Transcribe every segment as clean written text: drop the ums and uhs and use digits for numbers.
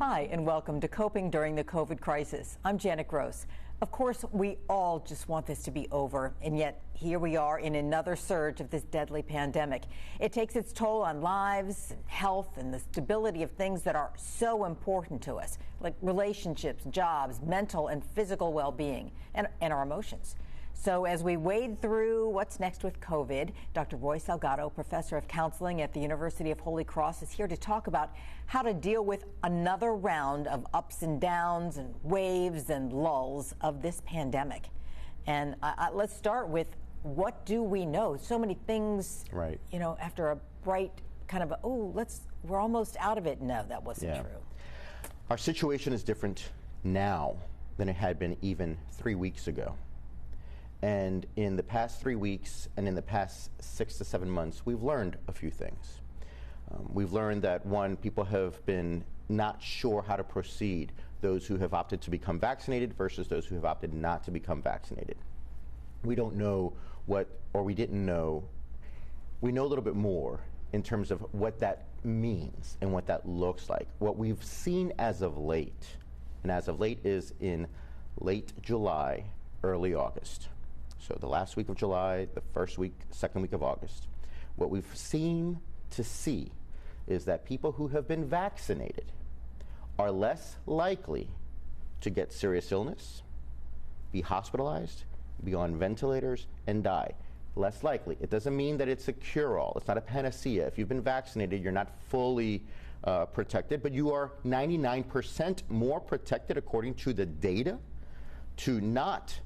Hi, and welcome to Coping During the COVID Crisis. I'm Janet Gross. Of course, we all just want this to be over, and yet here we are in another surge of this deadly pandemic. It takes its toll on lives, health, and the stability of things that are so important to us, like relationships, jobs, mental and physical well-being, and our emotions. So as we wade through what's next with COVID, Dr. Roy Salgado, professor of counseling at the University of Holy Cross, is here to talk about how to deal with another round of ups and downs and waves and lulls of this pandemic. And let's start with, what do we know? So many things, right? You know, after a bright kind of, we're almost out of it. No, that wasn't true. Our situation is different now than it had been even 3 weeks ago. And in the past 3 weeks and in the past 6 to 7 months, we've learned a few things. We've learned that, one, people have been not sure how to proceed, those who have opted to become vaccinated versus those who have opted not to become vaccinated. We don't know we didn't know. We know a little bit more in terms of what that means and what that looks like. What we've seen as of late, and as of late is in late July, early August. So the last week of July, the second week of August, what we've seemed to see is that people who have been vaccinated are less likely to get serious illness, be hospitalized, be on ventilators, and die. Less likely. It doesn't mean that it's a cure-all. It's not a panacea. If you've been vaccinated, you're not fully protected, but you are 99% more protected, according to the data, to not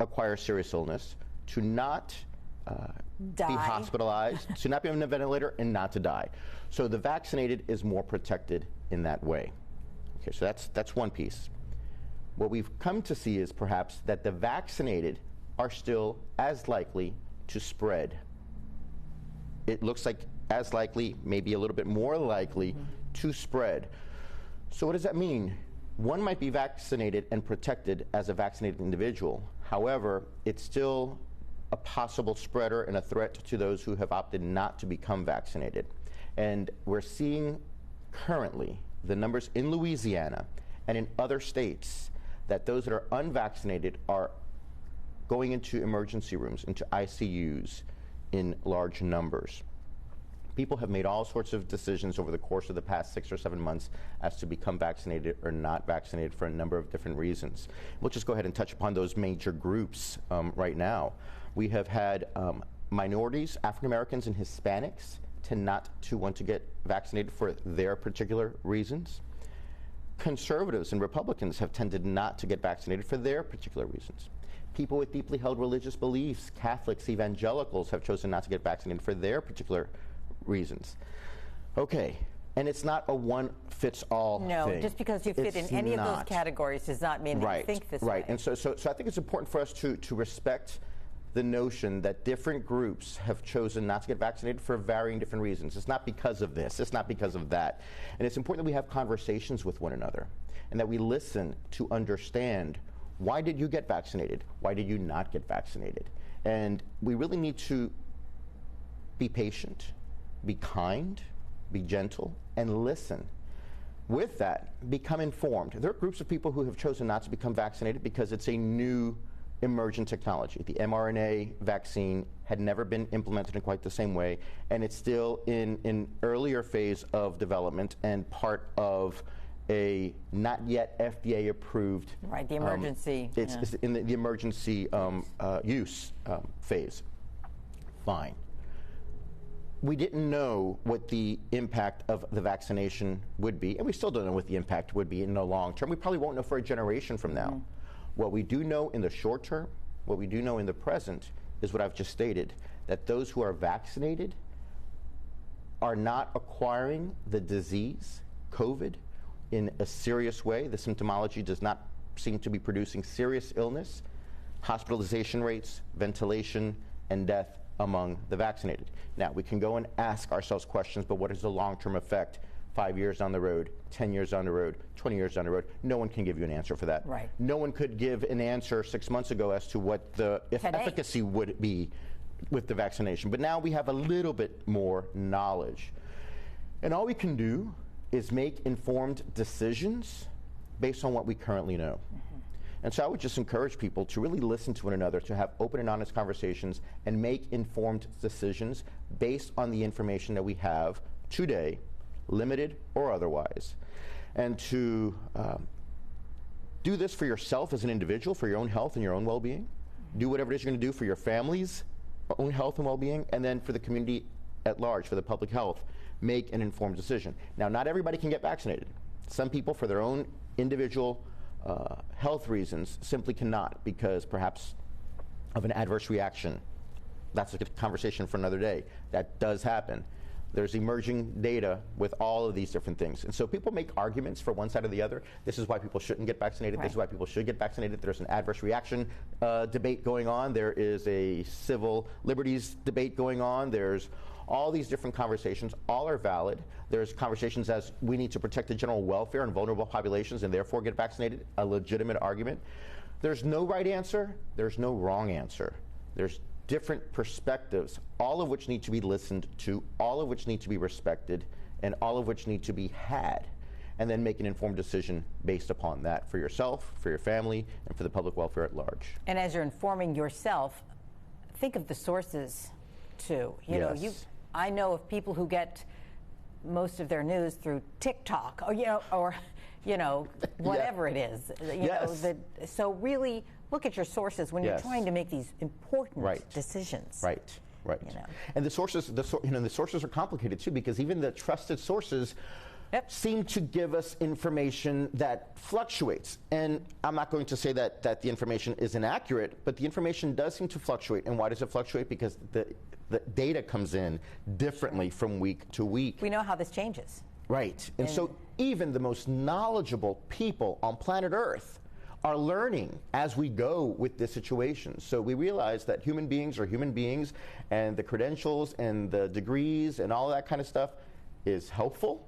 acquire serious illness, to not be hospitalized, to not be on a ventilator, and not to die. So the vaccinated is more protected in that way. Okay, so that's one piece. What we've come to see is perhaps that the vaccinated are still as likely to spread. It looks like as likely, maybe a little bit more likely to spread. So what does that mean? One might be vaccinated and protected as a vaccinated individual. However, it's still a possible spreader and a threat to those who have opted not to become vaccinated. And we're seeing currently the numbers in Louisiana and in other states that those that are unvaccinated are going into emergency rooms, into ICUs in large numbers. People have made all sorts of decisions over the course of the past 6 or 7 months as to become vaccinated or not vaccinated for a number of different reasons. We'll just go ahead and touch upon those major groups right now. We have had minorities, African Americans and Hispanics, tend to want to get vaccinated for their particular reasons. Conservatives and Republicans have tended not to get vaccinated for their particular reasons. People with deeply held religious beliefs, Catholics, evangelicals, have chosen not to get vaccinated for their particular reasons. Okay, and it's not a one-fits-all thing. No, just because you fit in any of those categories does not mean that you think this way. Right, and so I think it's important for us to respect the notion that different groups have chosen not to get vaccinated for varying different reasons. It's not because of this, it's not because of that. And it's important that we have conversations with one another and that we listen to understand, why did you get vaccinated? Why did you not get vaccinated? And we really need to be patient, be kind, be gentle, and listen. With that, become informed. There are groups of people who have chosen not to become vaccinated because it's a new emergent technology. The mRNA vaccine had never been implemented in quite the same way, and it's still in an earlier phase of development and part of a not yet FDA approved. Right, the emergency. It's in the emergency use phase. Fine. We didn't know what the impact of the vaccination would be, and we still don't know what the impact would be in the long term. We probably won't know for a generation from now. What we do know in the short term, what we do know in the present, is what I've just stated, that those who are vaccinated are not acquiring the disease, COVID, in a serious way. The symptomology does not seem to be producing serious illness, hospitalization rates, ventilation, and death among the vaccinated. Now, we can go and ask ourselves questions, but what is the long-term effect 5 years down the road, 10 years down the road, 20 years down the road? No one can give you an answer for that. Right. No one could give an answer 6 months ago as to what the efficacy would be with the vaccination. But now we have a little bit more knowledge. And all we can do is make informed decisions based on what we currently know. And so I would just encourage people to really listen to one another, to have open and honest conversations, and make informed decisions based on the information that we have today, limited or otherwise. And to do this for yourself as an individual, for your own health and your own well-being. Do whatever it is you're going to do for your family's own health and well-being, and then for the community at large, for the public health, make an informed decision. Now, not everybody can get vaccinated. Some people, for their own individual health reasons, simply cannot, because perhaps of an adverse reaction. That's a conversation for another day. That does happen. There's emerging data with all of these different things. And so people make arguments for one side or the other. This is why people shouldn't get vaccinated. Right. This is why people should get vaccinated. There's an adverse reaction debate going on. There is a civil liberties debate going on. There's all these different conversations. All are valid. There's conversations as we need to protect the general welfare and vulnerable populations and therefore get vaccinated, a legitimate argument. There's no right answer. There's no wrong answer. There's different perspectives, all of which need to be listened to, all of which need to be respected, and all of which need to be had, and then make an informed decision based upon that for yourself, for your family, and for the public welfare at large. And as you're informing yourself, think of the sources too. You know, I know of people who get most of their news through TikTok, or whatever it is. So really look at your sources when you're trying to make these important decisions. Right. You know. And the sources are complicated too, because even the trusted sources seem to give us information that fluctuates. And I'm not going to say that the information is inaccurate, but the information does seem to fluctuate. And why does it fluctuate? Because the data comes in differently from week to week. We know how this changes. Right. And so even the most knowledgeable people on planet Earth are learning as we go with this situation. So we realize that human beings are human beings, and the credentials and the degrees and all that kind of stuff is helpful.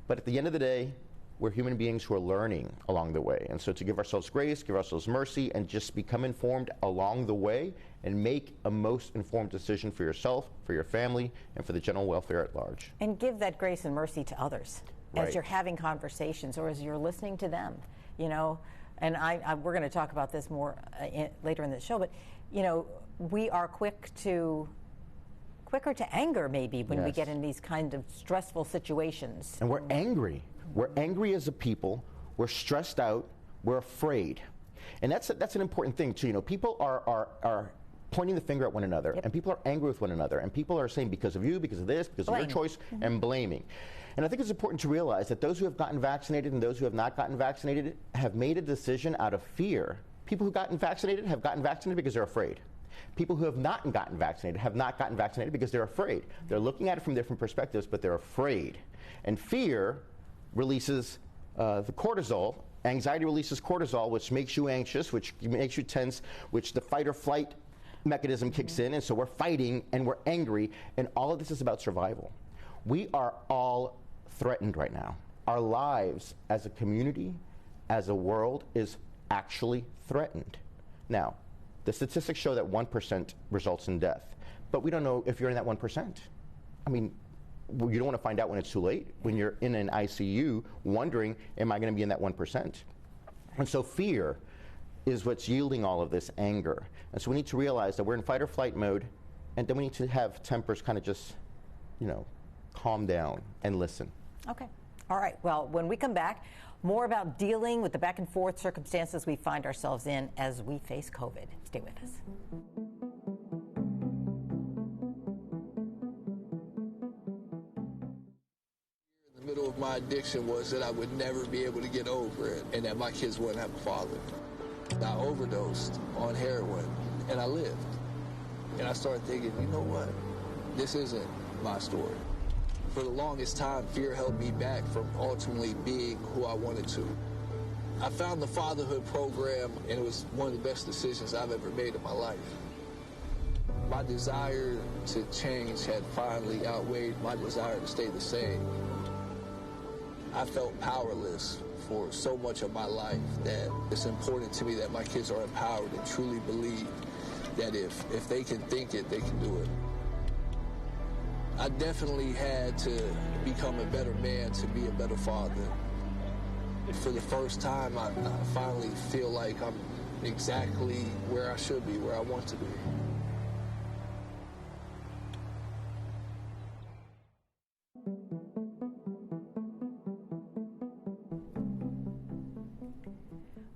But at the end of the day, we're human beings who are learning along the way. And so to give ourselves grace, give ourselves mercy, and just become informed along the way and make a most informed decision for yourself, for your family, and for the general welfare at large. And give that grace and mercy to others as you're having conversations or as you're listening to them, you know. And we're going to talk about this more later in the show, but, you know, we are quicker to anger maybe when we get in these kind of stressful situations. And we're angry. We're angry as a people. We're stressed out. We're afraid. And that's an important thing, too. You know, people are pointing the finger at one another, and people are angry with one another, and people are saying because of you, because of this, because of your choice, and blaming. And I think it's important to realize that those who have gotten vaccinated and those who have not gotten vaccinated have made a decision out of fear. People who have gotten vaccinated because they're afraid. People who have not gotten vaccinated have not gotten vaccinated because they're afraid. They're looking at it from different perspectives, but they're afraid. And fear releases the cortisol. Anxiety releases cortisol, which makes you anxious, which makes you tense, which the fight or flight mechanism kicks in, and so we're fighting and we're angry, and all of this is about survival. We are all threatened right now. Our lives as a community, as a world, is actually threatened. Now, the statistics show that 1% results in death, but we don't know if you're in that 1%. I mean, you don't want to find out when it's too late, when you're in an ICU wondering, am I going to be in that 1%? And so fear is what's yielding all of this anger. And so we need to realize that we're in fight or flight mode, and then we need to have tempers kind of just, you know, calm down and listen. Okay. All right. Well, when we come back, more about dealing with the back and forth circumstances we find ourselves in as we face COVID. Stay with us. The middle of my addiction was that I would never be able to get over it and that my kids wouldn't have a father. I overdosed on heroin and I lived. And I started thinking, you know what? This isn't my story. For the longest time, fear held me back from ultimately being who I wanted to. I found the fatherhood program, and it was one of the best decisions I've ever made in my life. My desire to change had finally outweighed my desire to stay the same. I felt powerless for so much of my life that it's important to me that my kids are empowered and truly believe that if they can think it, they can do it. I definitely had to become a better man to be a better father. For the first time, I finally feel like I'm exactly where I should be, where I want to be.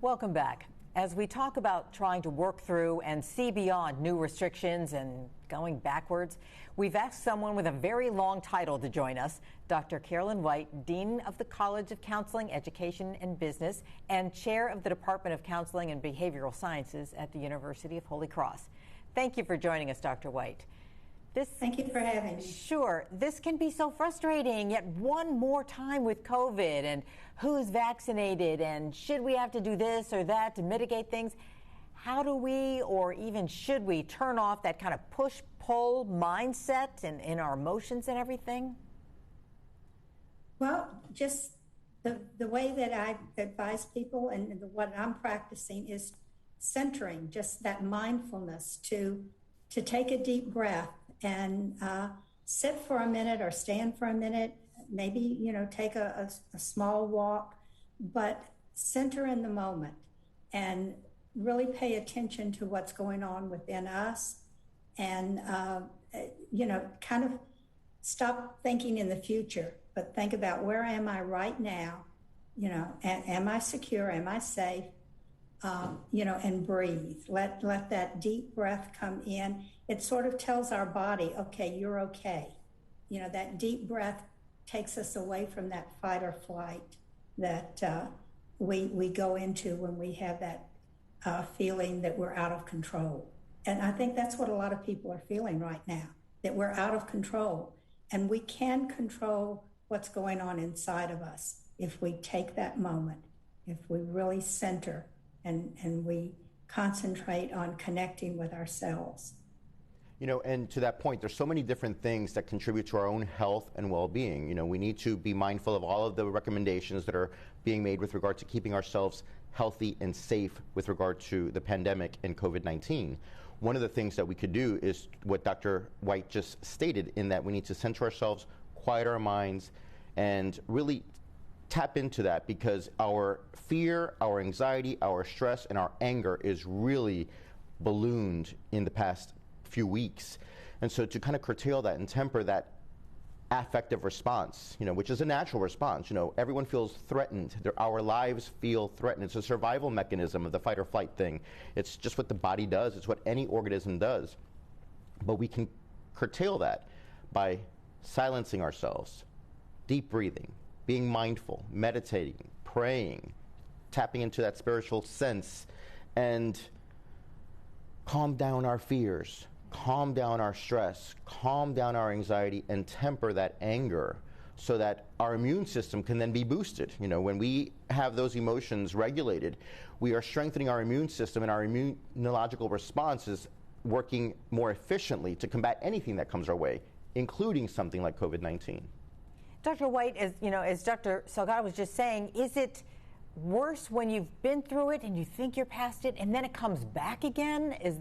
Welcome back. As we talk about trying to work through and see beyond new restrictions and going backwards, we've asked someone with a very long title to join us, Dr. Carolyn White, Dean of the College of Counseling, Education, and Business, and Chair of the Department of Counseling and Behavioral Sciences at the University of Holy Cross. Thank you for joining us, Dr. White. Thank you for having me. Sure. This can be so frustrating, yet one more time with COVID and who's vaccinated and should we have to do this or that to mitigate things? How do we, or even should we, turn off that kind of push-pull mindset in our emotions and everything? Well, just the way that I advise people and what I'm practicing is centering, just that mindfulness to take a deep breath and sit for a minute or stand for a minute, maybe, take a small walk, but center in the moment and really pay attention to what's going on within us and, kind of stop thinking in the future, but think about where am I right now? Am I secure? Am I safe? And breathe. Let that deep breath come in. It sort of tells our body, okay, you're okay. That deep breath takes us away from that fight or flight that we go into when we have that feeling that we're out of control. And I think that's what a lot of people are feeling right now, that we're out of control. And we can control what's going on inside of us if we take that moment, if we really center and we concentrate on connecting with ourselves. And to that point, there's so many different things that contribute to our own health and well-being. We need to be mindful of all of the recommendations that are being made with regard to keeping ourselves healthy and safe with regard to the pandemic and COVID-19. One of the things that we could do is what Dr. White just stated, in that we need to center ourselves, quiet our minds, and really tap into that, because our fear, our anxiety, our stress, and our anger is really ballooned in the past few weeks. And so to kind of curtail that and temper that affective response, which is a natural response. Everyone feels threatened. Our lives feel threatened. It's a survival mechanism of the fight or flight thing. It's just what the body does. It's what any organism does. But we can curtail that by silencing ourselves, deep breathing, being mindful, meditating, praying, tapping into that spiritual sense, and calm down our fears, calm down our stress, calm down our anxiety, and temper that anger so that our immune system can then be boosted. When we have those emotions regulated, we are strengthening our immune system, and our immunological response is working more efficiently to combat anything that comes our way, including something like COVID-19. Dr. White, as Dr. Salgado was just saying, is it worse when you've been through it and you think you're past it and then it comes back again? Does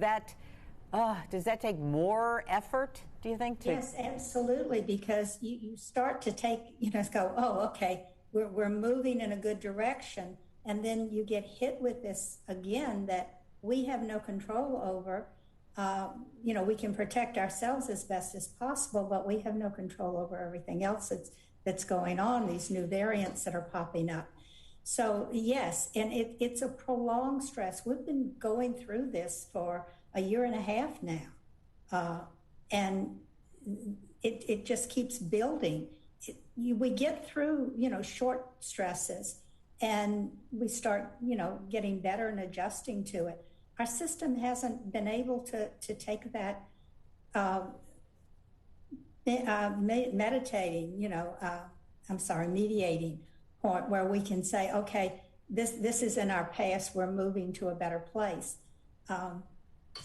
that take more effort, do you think? Yes, absolutely, because you start to take, go, oh, okay, we're moving in a good direction, and then you get hit with this again that we have no control over. We can protect ourselves as best as possible, but we have no control over everything else that's going on, these new variants that are popping up. So yes, and it's a prolonged stress. We've been going through this for a year and a half now, and it just keeps building. We get through, short stresses, and we start, getting better and adjusting to it. Our system hasn't been able to take that mediating point where we can say, okay, this is in our past, we're moving to a better place.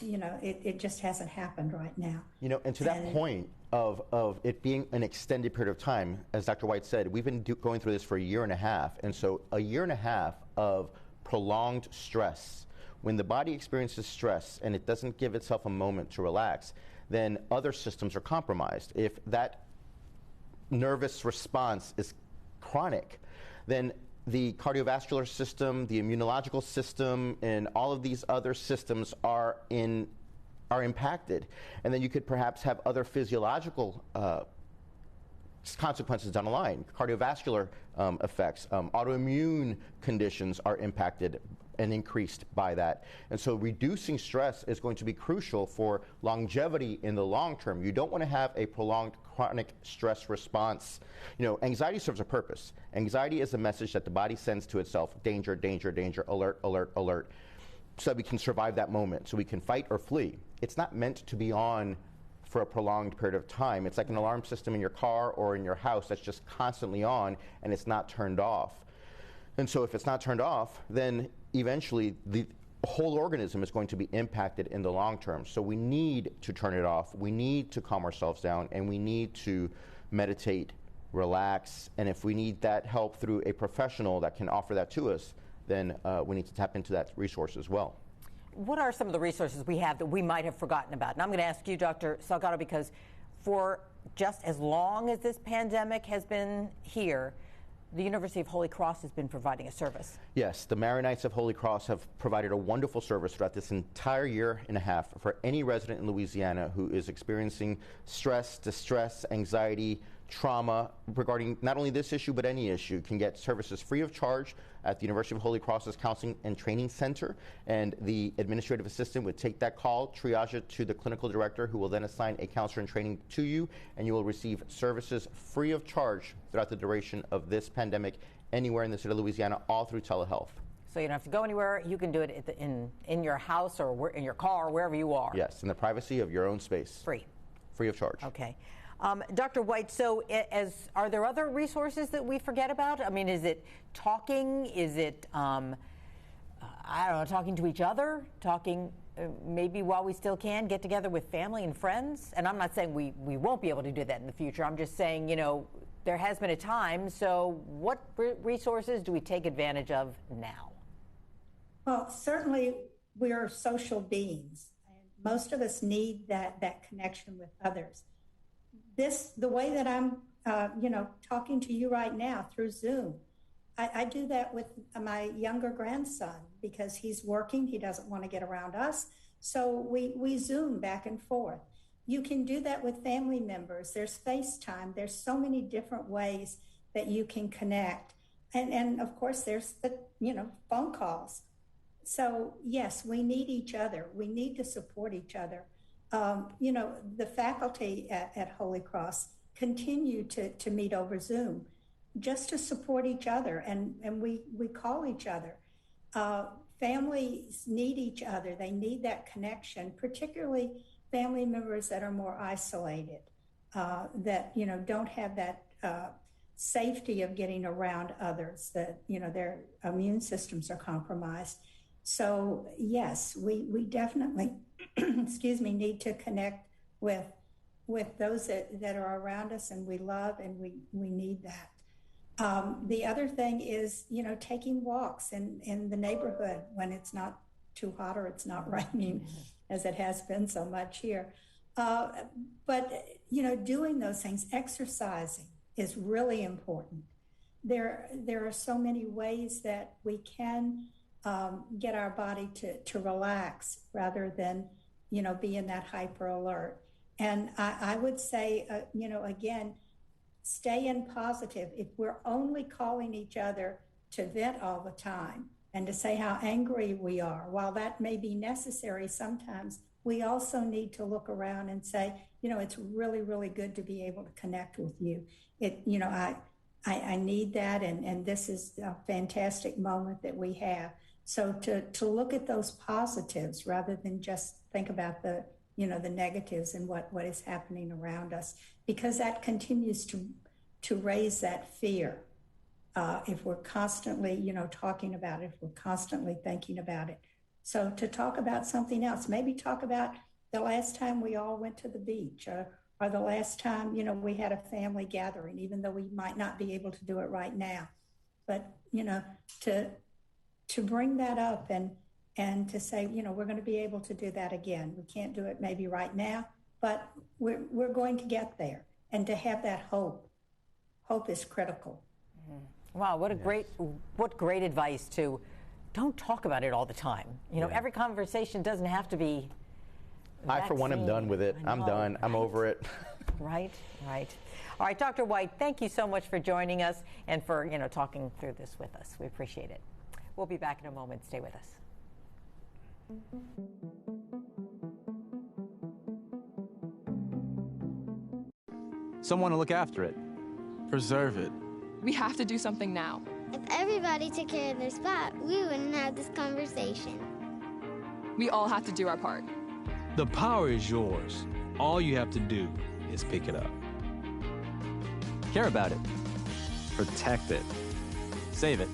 It just hasn't happened right now. And to that point of it being an extended period of time, as Dr. White said, we've been going through this for a year and a half. And so a year and a half of prolonged stress, when the body experiences stress and it doesn't give itself a moment to relax, then other systems are compromised. If that nervous response is chronic, then the cardiovascular system, the immunological system, and all of these other systems are impacted. And then you could perhaps have other physiological consequences down the line. Cardiovascular effects, autoimmune conditions are impacted and increased by that. And so reducing stress is going to be crucial for longevity in the long term. You don't want to have a prolonged chronic stress response. You know, anxiety serves a purpose. Anxiety is a message that the body sends to itself: danger, danger, danger, alert, alert, alert, so that we can survive that moment, so we can fight or flee. It's not meant to be on for a prolonged period of time. It's like an alarm system in your car or in your house that's just constantly on and it's not turned off. And so if it's not turned off, then eventually the whole organism is going to be impacted in the long term. So we need to turn it off. We need to calm ourselves down, and we need to meditate, relax. And if we need that help through a professional that can offer that to us, then we need to tap into that resource as well. What are some of the resources we have that we might have forgotten about? And I'm going to ask you, Dr. Salgado, because for just as long as this pandemic has been here, the University of Holy Cross has been providing a service. Yes, the Maronites of Holy Cross have provided a wonderful service throughout this entire year and a half for any resident in Louisiana who is experiencing stress, distress, anxiety, trauma regarding not only this issue but any issue. Can get services free of charge at the University of Holy Cross's Counseling and Training Center, and the administrative assistant would take that call, triage it to the clinical director, who will then assign a counselor in training to you, and you will receive services free of charge throughout the duration of this pandemic anywhere in the state of Louisiana, all through telehealth. So you don't have to go anywhere. You can do it in your house or in your car, wherever you are. Yes, in the privacy of your own space. Free of charge. Okay. Dr. White, so are there other resources that we forget about? I mean, is it talking? Is it, I don't know, talking to each other? Talking maybe while we still can, get together with family and friends? And I'm not saying we won't be able to do that in the future. I'm just saying, you know, there has been a time. So what resources do we take advantage of now? Well, certainly we are social beings. And most of us need that connection with others. The way that I'm, talking to you right now through Zoom, I do that with my younger grandson because he's working. He doesn't want to get around us. So we Zoom back and forth. You can do that with family members. There's FaceTime. There's so many different ways that you can connect. And of course, there's the, phone calls. So yes, we need each other. We need to support each other. The faculty at Holy Cross continue to meet over Zoom just to support each other, and we call each other. Families need each other. They need that connection, particularly family members that are more isolated, that, don't have that safety of getting around others, that, their immune systems are compromised. So yes, we definitely need to connect with those that are around us and we love, and we need that. The other thing is, taking walks in the neighborhood when it's not too hot or it's not raining, as it has been so much here. But doing those things, exercising is really important. There are so many ways that we can get our body to relax rather than, be in that hyper alert. And I would say, again, stay in positive. If we're only calling each other to vent all the time and to say how angry we are, while that may be necessary sometimes, we also need to look around and say, it's really, really good to be able to connect with you. I need that, and this is a fantastic moment that we have. So to look at those positives rather than just think about the negatives and what is happening around us, because that continues to raise that fear. If we're constantly, talking about it, if we're constantly thinking about it. So to talk about something else, maybe talk about the last time we all went to the beach, or the last time, we had a family gathering, even though we might not be able to do it right now. But, to bring that up and to say, we're going to be able to do that again. We can't do it maybe right now, but we're going to get there. And to have that hope hope is critical. Wow, what great advice to don't talk about it all the time. You know, every conversation doesn't have to be I, for one, am done with it. I'm done. Right. I'm over it. Right. All right, Dr. White, thank you so much for joining us and for, talking through this with us. We appreciate it. We'll be back in a moment. Stay with us. Someone to look after it, preserve it. We have to do something now. If everybody took care of their spot, we wouldn't have this conversation. We all have to do our part. The power is yours. All you have to do is pick it up. Care about it. Protect it. Save it.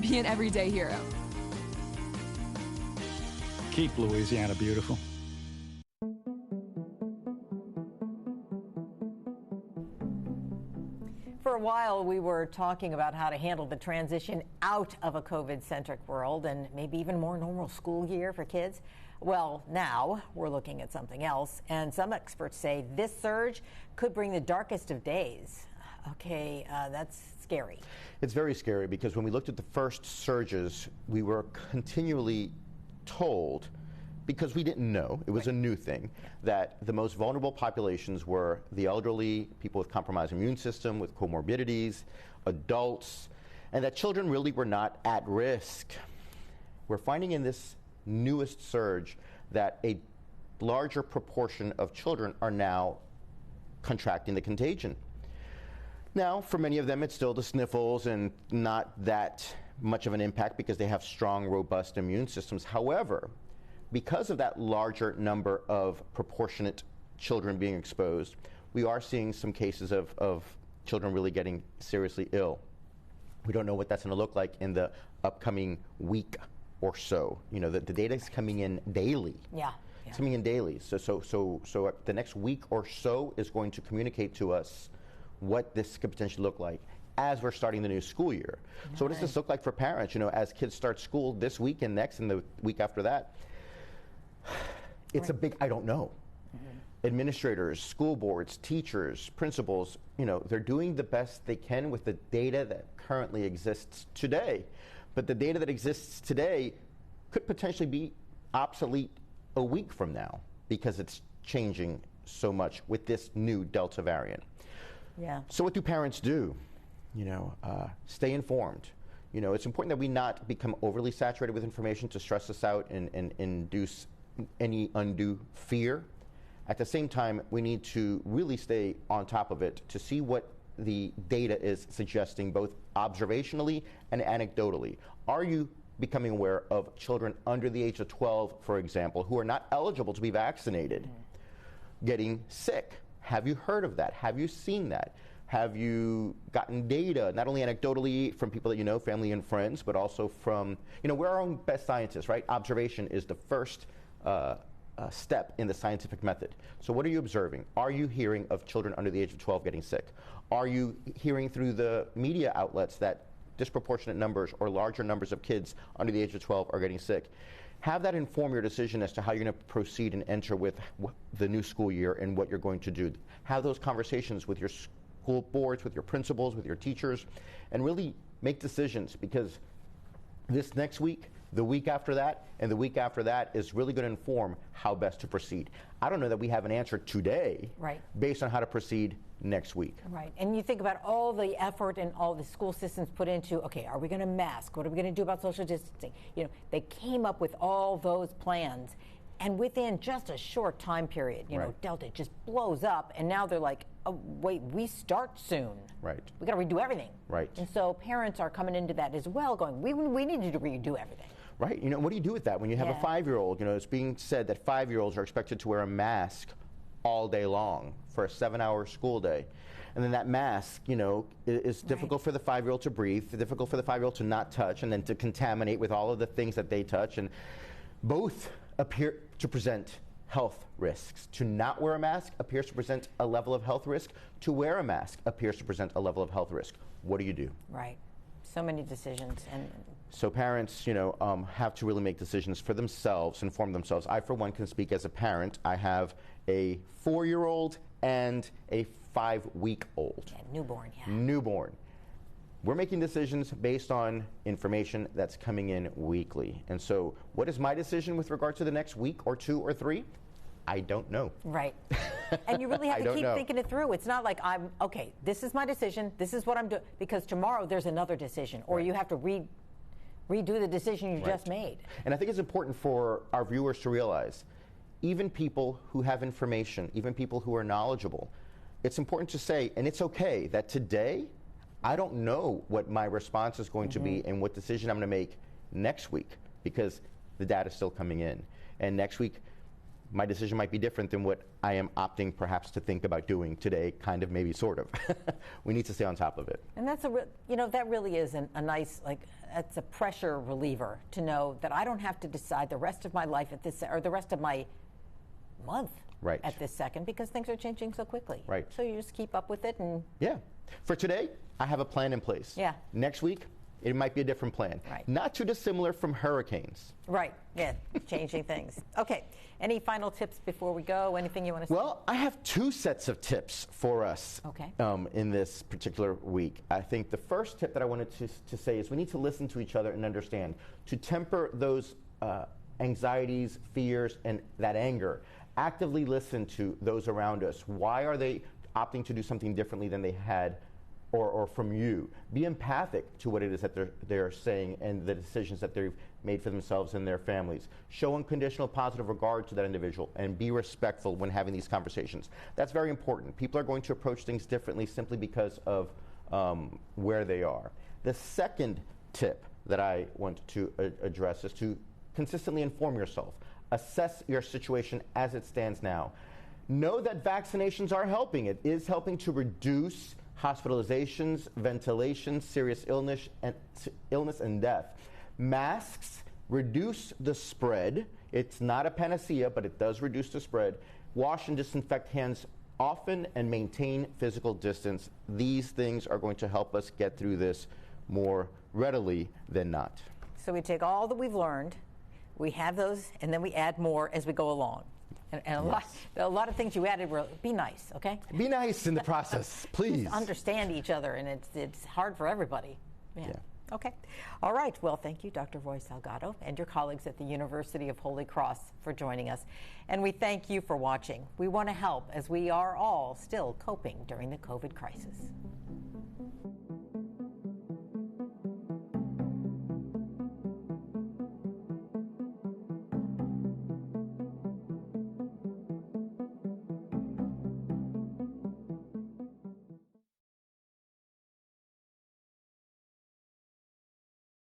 Be an everyday hero. Keep Louisiana beautiful. For a while, we were talking about how to handle the transition out of a COVID-centric world and maybe even more normal school year for kids. Well, now we're looking at something else, and some experts say this surge could bring the darkest of days. Okay, that's scary. It's very scary because when we looked at the first surges, we were continually told, because we didn't know, it was a new thing, that the most vulnerable populations were the elderly, people with compromised immune system, with comorbidities, adults, and that children really were not at risk. We're finding in this newest surge that a larger proportion of children are now contracting the contagion. Now, for many of them, it's still the sniffles and not that much of an impact because they have strong, robust immune systems. However, because of that larger number of proportionate children being exposed, we are seeing some cases of children really getting seriously ill. We don't know what that's going to look like in the upcoming week or so. You know, the data is coming in daily. Yeah. It's coming in daily. So the next week or so is going to communicate to us what this could potentially look like as we're starting the new school year. So what does this look like for parents, as kids start school this week and next and the week after that? It's a big I don't know. Administrators, school boards, teachers, principals, they're doing the best they can with the data that currently exists today. But the data that exists today could potentially be obsolete a week from now because it's changing so much with this new Delta variant. Yeah. So what do parents do? Stay informed. It's important that we not become overly saturated with information to stress us out and induce any undue fear. At the same time, we need to really stay on top of it to see what the data is suggesting, both observationally and anecdotally. Are you becoming aware of children under the age of 12, for example, who are not eligible to be vaccinated, getting sick? Have you heard of that? Have you seen that? Have you gotten data, not only anecdotally from people that you know, family and friends, but also from, we're our own best scientists, right? Observation is the first step in the scientific method. So what are you observing? Are you hearing of children under the age of 12 getting sick? Are you hearing through the media outlets that disproportionate numbers or larger numbers of kids under the age of 12 are getting sick? Have that inform your decision as to how you're going to proceed and enter with the new school year and what you're going to do. Have those conversations with your school boards, with your principals, with your teachers, and really make decisions, because this next week, the week after that, and the week after that is really going to inform how best to proceed. I don't know that we have an answer today based on how to proceed next week. Right. And you think about all the effort and all the school systems put into, okay, are we going to mask? What are we going to do about social distancing? They came up with all those plans. And within just a short time period, Delta just blows up. And now they're like, oh, wait, we start soon. Right. We got to redo everything. Right. And so parents are coming into that as well, going, we need to redo everything. Right. What do you do with that when you have a 5-year-old? It's being said that 5-year-olds are expected to wear a mask all day long for a 7-hour school day. And then that mask, is difficult for the 5-year-old to breathe, difficult for the 5-year-old to not touch, and then to contaminate with all of the things that they touch. And both appear to present health risks. To not wear a mask appears to present a level of health risk. To wear a mask appears to present a level of health risk. What do you do? Right. So many decisions. And so parents, have to really make decisions for themselves, inform themselves. I, for one, can speak as a parent. I have a 4-year-old and a 5-week-old. Yeah, newborn, yeah. Newborn. We're making decisions based on information that's coming in weekly. And so what is my decision with regard to the next week or 2 or 3? I don't know. Right. And you really have to keep thinking it through. It's not like okay, this is my decision, this is what I'm doing, because tomorrow there's another decision, or you have to redo the decision you just made. And I think it's important for our viewers to realize, even people who have information, even people who are knowledgeable, it's important to say, and it's okay, that today, I don't know what my response is going to be and what decision I'm going to make next week, because the data is still coming in. And next week, my decision might be different than what I am opting perhaps to think about doing today, kind of, maybe, sort of. We need to stay on top of it. And that's that really is a nice, that's a pressure reliever to know that I don't have to decide the rest of my life at this, or the rest of my month at this second, because things are changing so quickly. Right. So you just keep up with it and. Yeah. For today, I have a plan in place. Yeah. Next week, it might be a different plan. Right. Not too dissimilar from hurricanes. Right. Yeah. Changing things. Okay. Any final tips before we go? Anything you want to say? Well, I have 2 sets of tips for us in this particular week. I think the first tip that I wanted to say is we need to listen to each other and understand, to temper those anxieties, fears, and that anger. Actively listen to those around us. Why are they opting to do something differently than they had or from you? Be empathic to what it is that they're saying and the decisions that they've made for themselves and their families. Show unconditional positive regard to that individual and be respectful when having these conversations. That's very important. People are going to approach things differently simply because of where they are. The second tip that I want to address is to consistently inform yourself. Assess your situation as it stands now. Know that vaccinations are helping. It is helping to reduce hospitalizations, ventilations, serious illness and death. Masks reduce the spread. It's not a panacea, but it does reduce the spread. Wash and disinfect hands often and maintain physical distance. These things are going to help us get through this more readily than not. So we take all that we've learned, we have those, and then we add more as we go along. And a lot of things you added were, be nice, okay? Be nice in the process, please. Just understand each other, and it's hard for everybody. Yeah. Okay. All right. Well, thank you, Dr. Roy Salgado, and your colleagues at the University of Holy Cross for joining us. And we thank you for watching. We want to help, as we are all still coping during the COVID crisis.